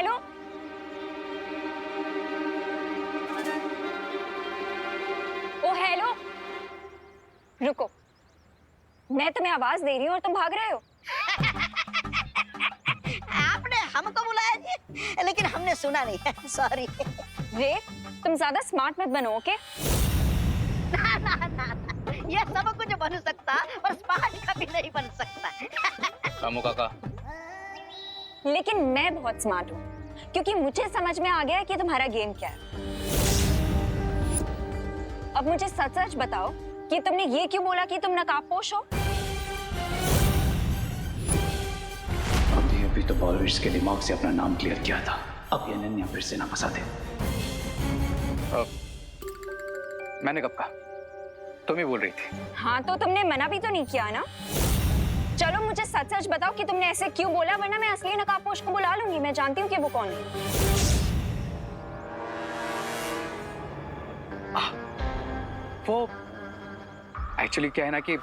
Hello, ओ hello, रुको, मैं तुम्हें आवाज दे रही हूँ और तुम भाग रहे हो। आपने हमको बुलाया जी, लेकिन हमने सुना नहीं है, सॉरी। रे, तुम ज्यादा स्मार्ट मत बनो, ओके? ना ना ना ना, ये सब कुछ बन सकता पर स्मार्ट कभी नहीं बन सकता। रामू काका, लेकिन मैं बहुत स्मार्ट हूँ, क्योंकि मुझे समझ में आ गया है कि तुम्हारा गेम क्या है। अब मुझे सच सच बताओ कि तुमने ये क्यों बोला कि तुम नकाबपोश हो? अभी तो बॉलर्स के दिमाग से अपना नाम क्लियर किया था, अब ये अनन्या फिर से ना फंसा दे। मैंने कब कहा? तुम ही बोल रही थी। हाँ, तो तुमने मना भी तो नहीं किया ना। चलो मुझे सच सच बताओ कि तुमने ऐसे क्यों बोला, वरना मैं असली नकाबपोश को बुला लूंगी। मैं जानती हूँ कि वो कौन है। वो एक्चुअली क्या है ना कि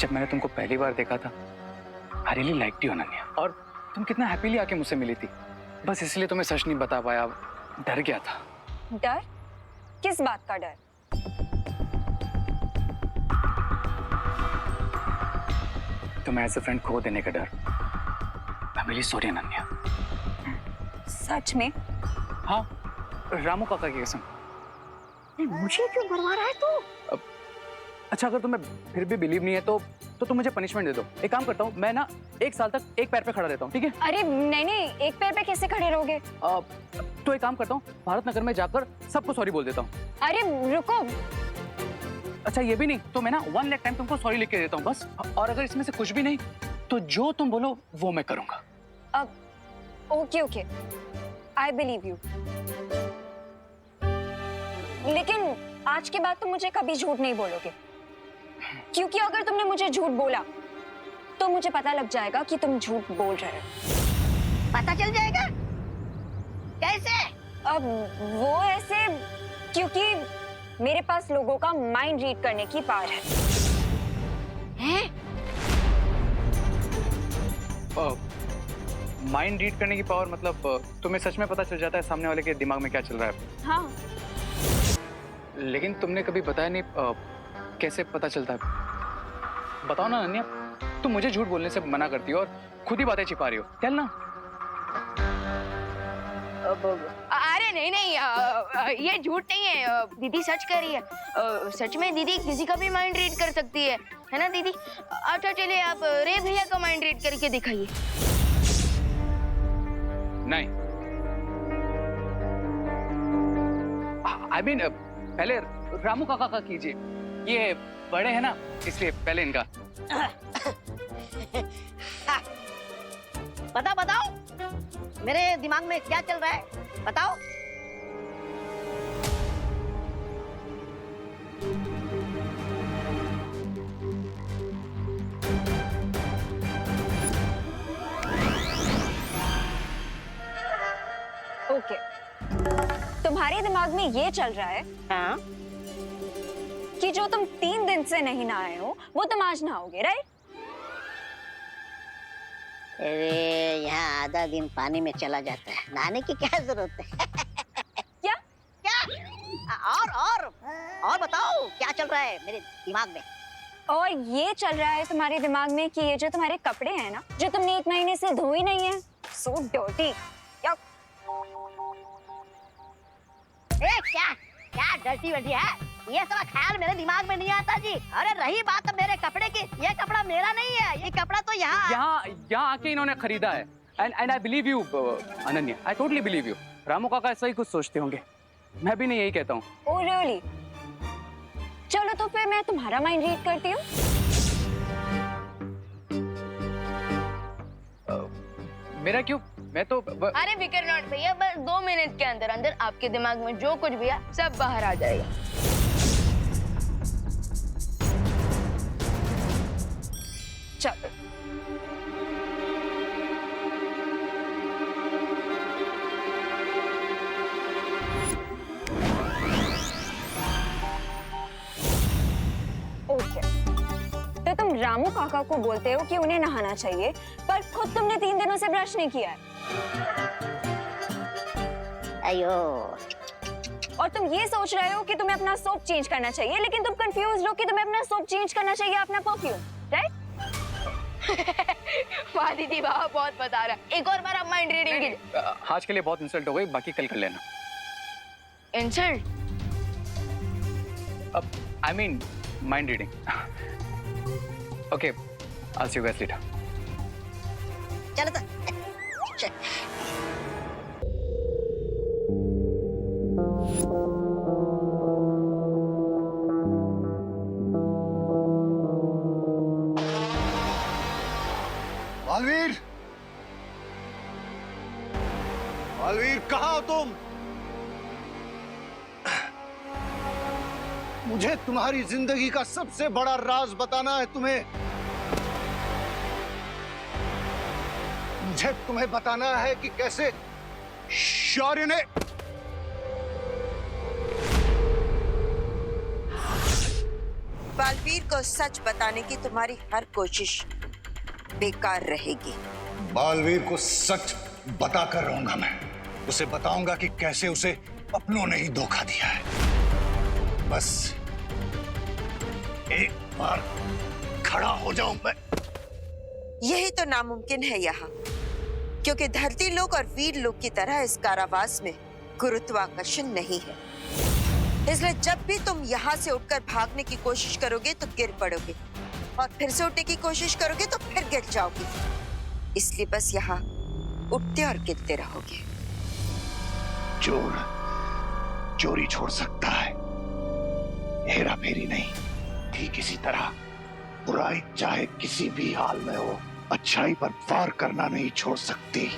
जब मैंने तुमको पहली बार देखा था, I really liked you Ananya, और तुम कितना हैप्पीली आके मुझसे मिली थी। बस इसलिए तुम्हें सच नहीं बता पाया, डर गया था। डर? किस बात का डर? तुम्हें एज अ फ्रेंड खो देने का डर। I am really sorry Ananya. सच में? हाँ, रामू काका की कसम। मुझे क्यों मरवा रहा है तू? अच्छा, अगर तुम्हें फिर भी बिलीव नहीं है तो तुम मुझे पनिशमेंट दे दो। एक काम करता हूँ, मैं ना 1 साल तक एक पैर पे खड़ा रहता हूँ, ठीक है? अरे नहीं नहीं, एक पैर पे कैसे खड़े रहोगे? तो एक काम करता हूँ, भारत नगर में जाकर सबको सॉरी बोल देता हूँ। अरे रुको। अच्छा, ये भी नहीं तो मैं ना 1 लाख टाइम तुमको सॉरी लिख के देता हूँ बस। और अगर इसमें से कुछ भी नहीं तो जो तुम बोलो वो मैं करूंगा। अब okay okay, I believe you. लेकिन आज के बाद तुम मुझे कभी झूठ नहीं बोलोगे, क्योंकि अगर तुमने मुझे झूठ बोला तो मुझे पता लग जाएगा कि तुम झूठ बोल रहे हो। पता चल जाएगा? कैसे? अब वो ऐसे, क्योंकि मेरे पास लोगों का माइंड रीड करने की पावर है। हैं? माइंड रीड करने की पावर मतलब तुम्हें सच में पता चल जाता है सामने वाले के दिमाग में क्या चल रहा है? हाँ। लेकिन तुमने कभी बताया नहीं कैसे पता चलता है? बताओ ना अनन्या, तुम मुझे झूठ बोलने से मना करती हो और खुद ही बातें छिपा रही हो। चल ना। अरे नहीं नहीं, ये झूठ नहीं है, दीदी सच कह रही है। सच में दीदी किसी का भी माइंड रीड कर सकती है ना दीदी? अच्छा चलिए, आप रे भैया का माइंड रीड करके दिखाइए। नहीं, आई मीन पहले रामू काका का कीजिए, ये बड़े हैं ना इसलिए पहले इनका। बताओ मेरे दिमाग में क्या चल रहा है, बताओ। ओके, तुम्हारे दिमाग में ये चल रहा है हाँ? कि जो तुम 3 दिन से नहीं नहाए हो वो तुम आज नहाओगे, राइट? अरे यहाँ आधा दिन पानी में चला जाता है, नहाने की क्या जरूरत है? क्या? क्या? और बताओ क्या चल रहा है मेरे दिमाग में? और ये चल रहा है तुम्हारे दिमाग में कि ये जो तुम्हारे कपड़े हैं ना, जो तुमने 1 महीने से धोए नहीं है, सो डर्टी। क्या डर्टी वर्टी है? ये सब ख्याल मेरे दिमाग में नहीं आता जी। अरे रही बात मेरे कपड़े की, ये कपड़ा मेरा नहीं है, ये कपड़ा तो यहाँ आके इन्होंने खरीदा है। And I believe you Ananya, I totally believe you. Ramu काका ऐसा ही कुछ सोचते होंगे, मैं भी नहीं यही कहता हूँ। Oh really? चलो तो फिर मैं तुम्हारा माइंड रीड करती हूँ। मेरा क्यों? मैं तो अरे फिकर नॉट भैया, बस 2 मिनट के अंदर अंदर आपके दिमाग में जो कुछ भी है सब बाहर आ जाएगा। चलो। ओके, तो तुम रामू काका को बोलते हो कि उन्हें नहाना चाहिए, पर खुद तुमने 3 दिनों से ब्रश नहीं किया है। अयो और तुम ये सोच रहे हो कि तुम्हें अपना सोप चेंज करना चाहिए, लेकिन तुम कंफ्यूज हो कि तुम्हें अपना सोप चेंज करना चाहिए अपना परफ्यूम, राइट? वाह दीदी वाह, बहुत बता रहा है। एक और बार आप माइंड रीडिंग की। आज के लिए बहुत इंसल्ट हो गई, बाकी कल कर लेना। इंसल्ट? अब I mean mind reading. Okay, I see you guys later. चलो तो चल। बालवीर, बालवीर कहाँ हो तुम? मुझे तुम्हारी जिंदगी का सबसे बड़ा राज बताना है तुम्हें। मुझे तुम्हें बताना है कि कैसे शौर्य ने बालवीर को सच बताने की तुम्हारी हर कोशिश बेकार रहेगी। बालवीर को सच बताकर रहूंगा मैं। उसे बताऊंगा कि कैसे उसे अपनों ने ही धोखा दिया है। बस एक बार खड़ा हो जाऊं मैं। यही तो नामुमकिन है यहाँ, क्योंकि धरती लोक और वीर लोक की तरह इस कारावास में गुरुत्वाकर्षण नहीं है। इसलिए जब भी तुम यहाँ से उठकर भागने की कोशिश करोगे तो गिर पड़ोगे, और फिर से उठने की कोशिश करोगे तो फिर गिर जाओगे। इसलिए बस यहाँ उठते और गिरते रहोगे। चोर चोरी छोड़ सकता है, हेरा फेरी नहीं। ठीक इसी तरह बुराई चाहे किसी भी हाल में हो, अच्छाई पर वार करना नहीं छोड़ सकती।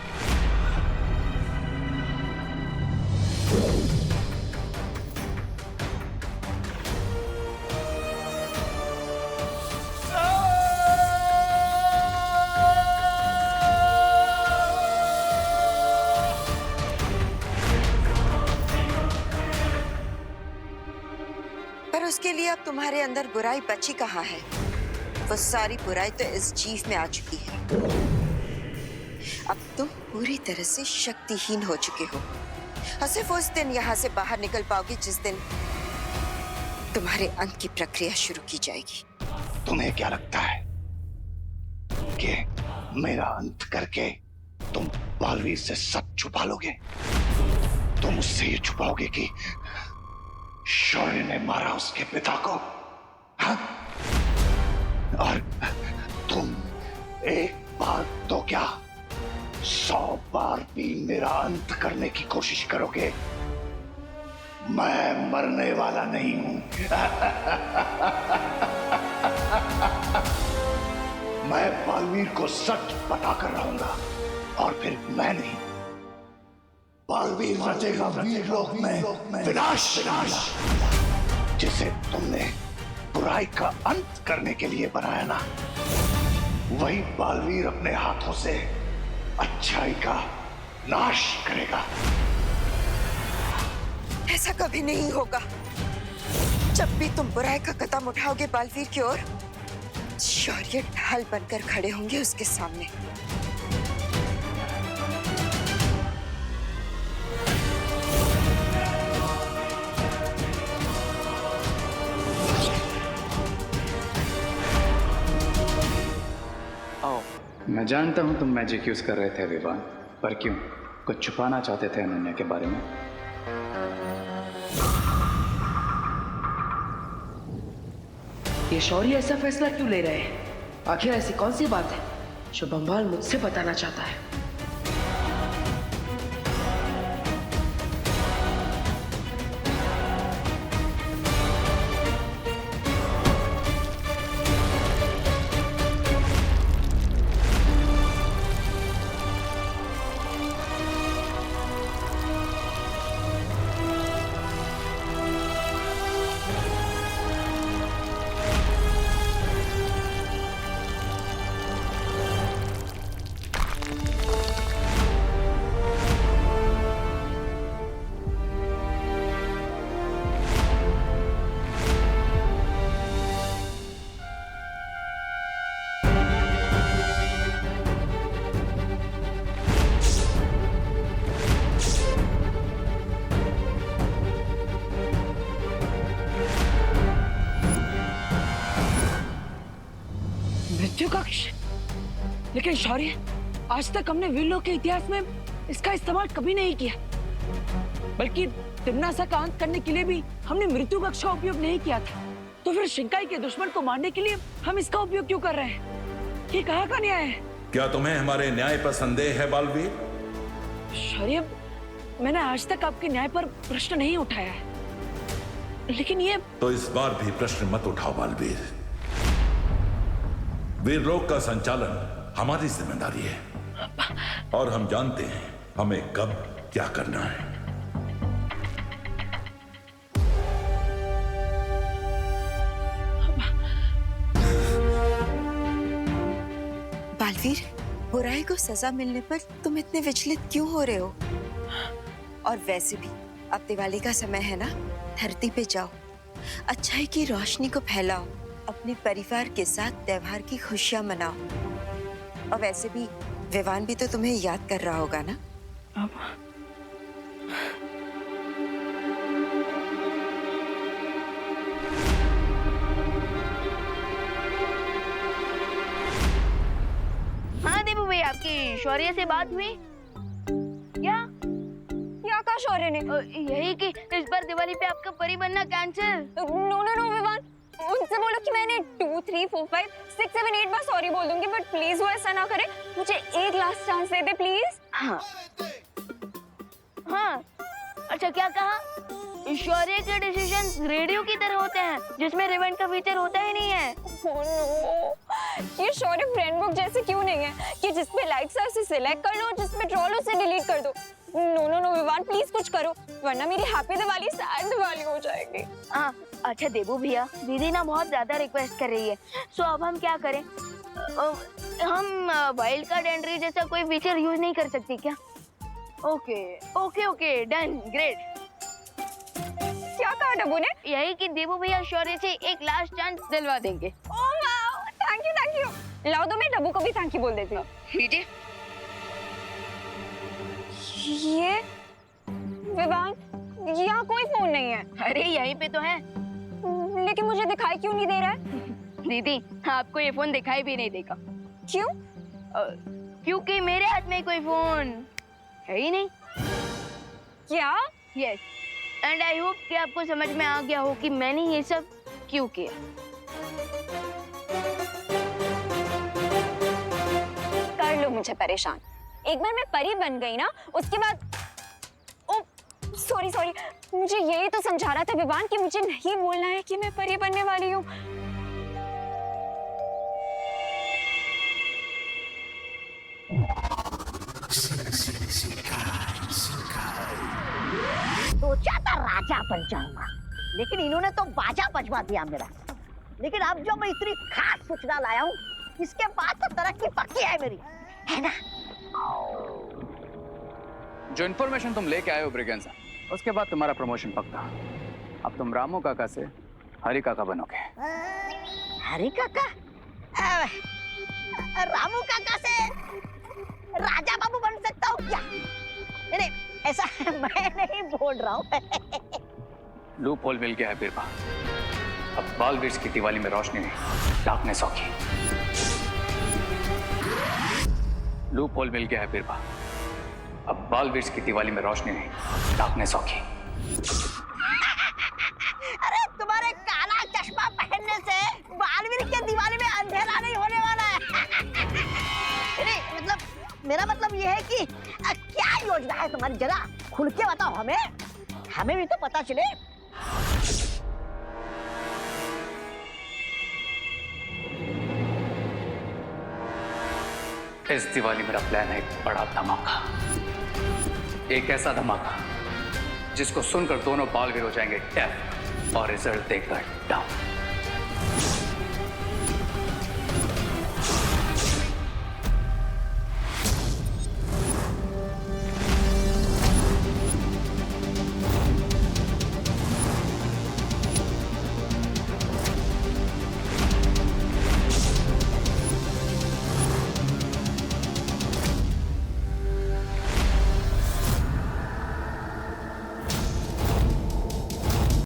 पर उसके लिए अब तुम्हारे अंदर बुराई बची कहाँ है? वो सारी बुराई तो इस जीव में आ चुकी है। अब तुम पूरी तरह से शक्तिहीन हो चुके हो, और सिर्फ उस दिन यहाँ से बाहर निकल पाओगे जिस दिन तुम्हारे अंत की प्रक्रिया शुरू की जाएगी। तुम्हें क्या लगता है कि मेरा अंत करके तुम बालवीर से सच छुपा लोगे? तुम उससे ये छुपाओगे कि शौर्य ने मारा उसके पिता को, हाँ? और तुम एक बार तो क्या 100 बार भी मेरा अंत करने की कोशिश करोगे। मैं मरने वाला नहीं हूं। मैं बालवीर को सच बताकर रहूंगा, और फिर मैं नहीं, बालवीर रचेगा वीर लोक में विनाश। जिसे तुमने बुराई का अंत करने के लिए बनाया ना, वही बालवीर अपने हाथों से अच्छाई का नाश करेगा। ऐसा कभी नहीं होगा। जब भी तुम बुराई का कदम उठाओगे बालवीर की ओर, शौर्य ढाल बनकर खड़े होंगे उसके सामने। मैं जानता हूं तुम मैजिक यूज कर रहे थे विवान, पर क्यों? कुछ छुपाना चाहते थे अनन्या के बारे में? ये शौर्य ऐसा फैसला क्यों ले रहे हैं? आखिर ऐसी कौन सी बात है जो बंबाल मुझसे बताना चाहता है? लेकिन शौर्य, आज तक हमने वीर लोक के इतिहास में इसका इस्तेमाल कभी नहीं किया, बल्कि तिम्नासा का अंत करने के लिए भी हमने मृत्यु कक्ष का उपयोग नहीं किया था। तो फिर शिंकाई के दुश्मन को मारने के लिए हम इसका उपयोग क्यों कर रहे हैं? ये कहाँ का न्याय है? क्या तुम्हें हमारे न्याय पर संदेह है बालवीर? शौर्य, मैंने आज तक आपके न्याय पर प्रश्न नहीं उठाया है, लेकिन ये तो इस बार भी प्रश्न मत उठाओ बालवीर। वीरलोक का संचालन हमारी जिम्मेदारी है और हम जानते हैं हमें कब क्या करना है। बालवीर, बुराई को सजा मिलने पर तुम इतने विचलित क्यों हो रहे हो? और वैसे भी अब दिवाली का समय है ना, धरती पे जाओ, अच्छाई की रोशनी को फैलाओ, अपने परिवार के साथ त्योहार की खुशियां मनाओ। और वैसे भी विवान भी तो तुम्हें याद कर रहा होगा ना? हाँ देबू भैया, आपकी शौर्य से बात हुई क्या? का शौर्य ने? यही कि इस बार दिवाली पे आपका परी बनना कैंसिल। नो विवान, उनसे बोलो कि मैंने 2, 3, 4, 5, 6, 7, 8 बार सॉरी बोल दूंगी, बट प्लीज वो ऐसा ना करे। मुझे एक last chance they they please. हाँ हाँ, अच्छा क्या कहा? शौर्य के डिसीजन रेडियो की तरह होते हैं जिसमें रिवाइंड का फीचर होता ही नहीं है। Oh no, ये शौर्य फ्रेंड बुक जैसे क्यों नहीं है कि जिसपे लाइक्स है उसे सिलेक्ट कर लो, जिसपे ट्रोल उसे डिलीट कर दो। नो विवान, प्लीज कुछ करो, वरना मेरी हैप्पी दिवाली सैड दिवाली हो जाएगी। हाँ अच्छा देबू भैया, दीदी ना बहुत ज्यादा रिक्वेस्ट कर रही है, सो अब हम क्या करें? हम वाइल्ड कार्ड एंट्री जैसा कोई फीचर यूज नहीं कर सकते क्या? Okay done, great. क्या कहा डब्बू ने? यही कि देबू भैया शौर्य से एक लास्ट चांस दिलवा देंगे। Oh wow, thank you. लाओ दो, मैं डब्बू को भी थैंक यू बोल देती हूँ। लीजिए। ये विवान, यहाँ कोई फोन नहीं है। अरे यहीं पे तो है। लेकिन मुझे दिखाई क्यों नहीं दे रहा है? दीदी, आपको ये फोन दिखाई भी नहीं देगा। क्यों? क्योंकि मेरे हाथ में कोई फोन है ही नहीं। क्या? यस, एंड आई होप कि आपको समझ में आ गया हो कि मैंने ये सब क्यों किया। कर लो मुझे परेशान। एक बार मैं परी बन गई ना, उसके बाद ओ सॉरी, मुझे यही तो समझा रहा था विवान कि मुझे नहीं बोलना है कि मैं परी बनने वाली हूँ। सोचा था राजा बन जाऊंगा, लेकिन इन्होंने तो बाजा बजवा दिया मेरा। लेकिन अब जो मैं इतनी खास सूचना लाया हूँ, इसके बाद तो तरक्की पक्की है मेरी, है ना? जो इन्फॉर्मेशन तुम लेके आए हो ब्रिगेंसा, उसके बाद तुम्हारा प्रमोशन पक्का। अब तुम रामू काका से हरी काका बनोगे। हरी काका? रामू काका से राजा बाबू बन सकता हूँ क्या? नहीं, ऐसा मैं नहीं बोल रहा हूँ। लूप होल मिल गया है बिरबा। अब बालवीर की दिवाली में रोशनी नहीं, डार्कनेस होगी। लूप होल मिल गया है बिरबा। अब बालवीर की दिवाली में रोशनी नहीं, डार्कनेस होगी। अरे तुम्हारे काला चश्मा पहनने से बालवीर के दिवाली में अंधेरा नहीं होने वाला है। नहीं, मतलब मेरा मतलब ये है कि क्या योजना है तुम्हारी, जरा खुल के बताओ हमें भी तो पता चले। इस दिवाली मेरा प्लान है एक बड़ा धमाका, एक ऐसा धमाका जिसको सुनकर दोनों बालवीर हो जाएंगे डेफ और रिजल्ट देखकर डाउन।